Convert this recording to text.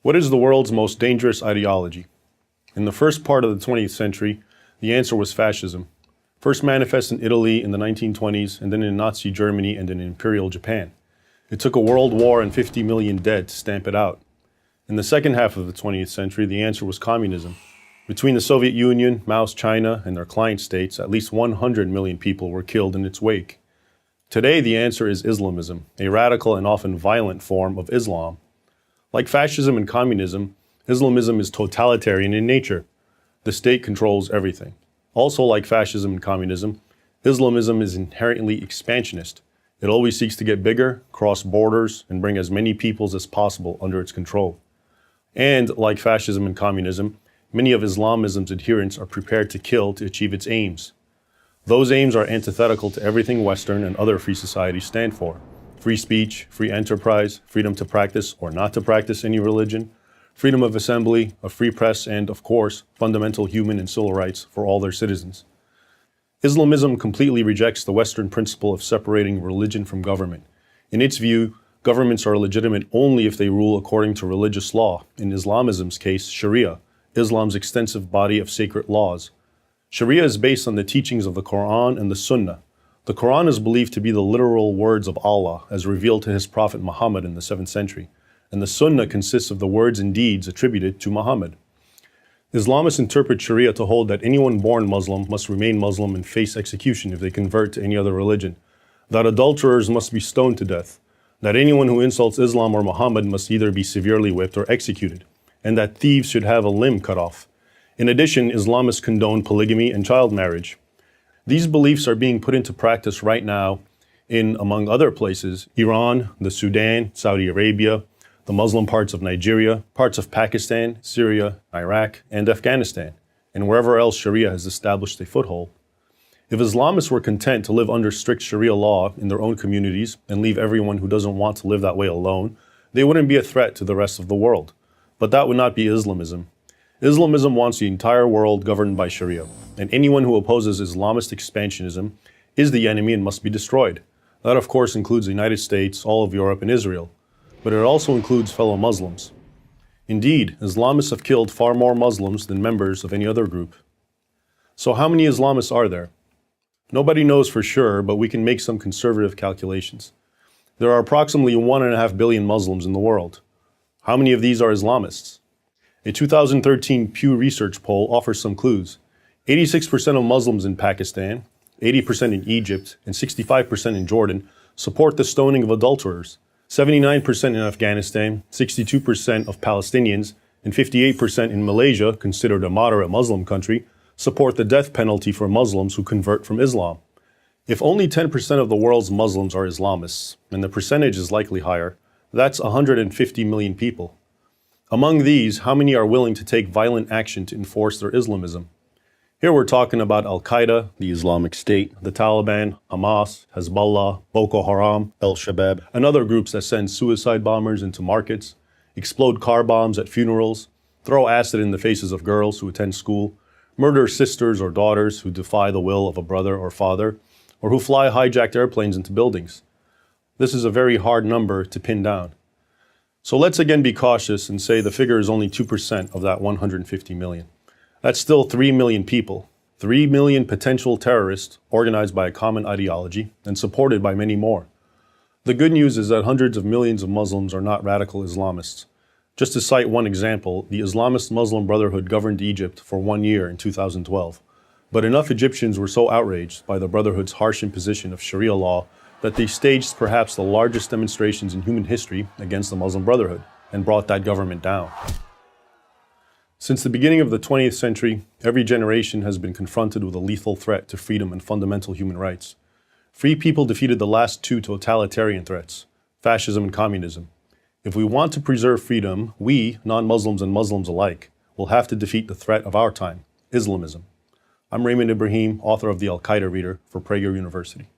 What is the world's most dangerous ideology? In the first part of the 20th century, the answer was fascism. First manifest in Italy in the 1920s, and then in Nazi Germany and in Imperial Japan. It took a world war and 50 million dead to stamp it out. In the second half of the 20th century, the answer was communism. Between the Soviet Union, Mao's China, and their client states, at least 100 million people were killed in its wake. Today, the answer is Islamism, a radical and often violent form of Islam. Like fascism and communism, Islamism is totalitarian in nature. The state controls everything. Also, like fascism and communism, Islamism is inherently expansionist. It always seeks to get bigger, cross borders, and bring as many peoples as possible under its control. And, like fascism and communism, many of Islamism's adherents are prepared to kill to achieve its aims. Those aims are antithetical to everything Western and other free societies stand for. Free speech, free enterprise, freedom to practice or not to practice any religion, freedom of assembly, a free press, and, of course, fundamental human and civil rights for all their citizens. Islamism completely rejects the Western principle of separating religion from government. In its view, governments are legitimate only if they rule according to religious law, in Islamism's case, Sharia, Islam's extensive body of sacred laws. Sharia is based on the teachings of the Quran and the Sunnah. The Quran is believed to be the literal words of Allah as revealed to his prophet Muhammad in the 7th century, and the Sunnah consists of the words and deeds attributed to Muhammad. Islamists interpret Sharia to hold that anyone born Muslim must remain Muslim and face execution if they convert to any other religion, that adulterers must be stoned to death, that anyone who insults Islam or Muhammad must either be severely whipped or executed, and that thieves should have a limb cut off. In addition, Islamists condone polygamy and child marriage. These beliefs are being put into practice right now in, among other places, Iran, the Sudan, Saudi Arabia, the Muslim parts of Nigeria, parts of Pakistan, Syria, Iraq, and Afghanistan, and wherever else Sharia has established a foothold. If Islamists were content to live under strict Sharia law in their own communities and leave everyone who doesn't want to live that way alone, they wouldn't be a threat to the rest of the world. But that would not be Islamism. Islamism wants the entire world governed by Sharia, and anyone who opposes Islamist expansionism is the enemy and must be destroyed. That, of course, includes the United States, all of Europe, and Israel. But it also includes fellow Muslims. Indeed, Islamists have killed far more Muslims than members of any other group. So how many Islamists are there? Nobody knows for sure, but we can make some conservative calculations. There are approximately 1.5 billion Muslims in the world. How many of these are Islamists? A 2013 Pew Research poll offers some clues. 86% of Muslims in Pakistan, 80% in Egypt, and 65% in Jordan support the stoning of adulterers. 79% in Afghanistan, 62% of Palestinians, and 58% in Malaysia, considered a moderate Muslim country, support the death penalty for Muslims who convert from Islam. If only 10% of the world's Muslims are Islamists, and the percentage is likely higher, that's 150 million people. Among these, how many are willing to take violent action to enforce their Islamism? Here we're talking about Al-Qaeda, the Islamic State, the Taliban, Hamas, Hezbollah, Boko Haram, Al-Shabaab, and other groups that send suicide bombers into markets, explode car bombs at funerals, throw acid in the faces of girls who attend school, murder sisters or daughters who defy the will of a brother or father, or who fly hijacked airplanes into buildings. This is a very hard number to pin down. So let's again be cautious and say the figure is only 2% of that 150 million. That's still 3 million people, 3 million potential terrorists organized by a common ideology and supported by many more. The good news is that hundreds of millions of Muslims are not radical Islamists. Just to cite one example, the Islamist Muslim Brotherhood governed Egypt for 1 year in 2012. But enough Egyptians were so outraged by the Brotherhood's harsh imposition of Sharia law that they staged perhaps the largest demonstrations in human history against the Muslim Brotherhood and brought that government down. Since the beginning of the 20th century, every generation has been confronted with a lethal threat to freedom and fundamental human rights. Free people defeated the last two totalitarian threats, fascism and communism. If we want to preserve freedom, we, non-Muslims and Muslims alike, will have to defeat the threat of our time, Islamism. I'm Raymond Ibrahim, author of the Al-Qaeda Reader for Prager University.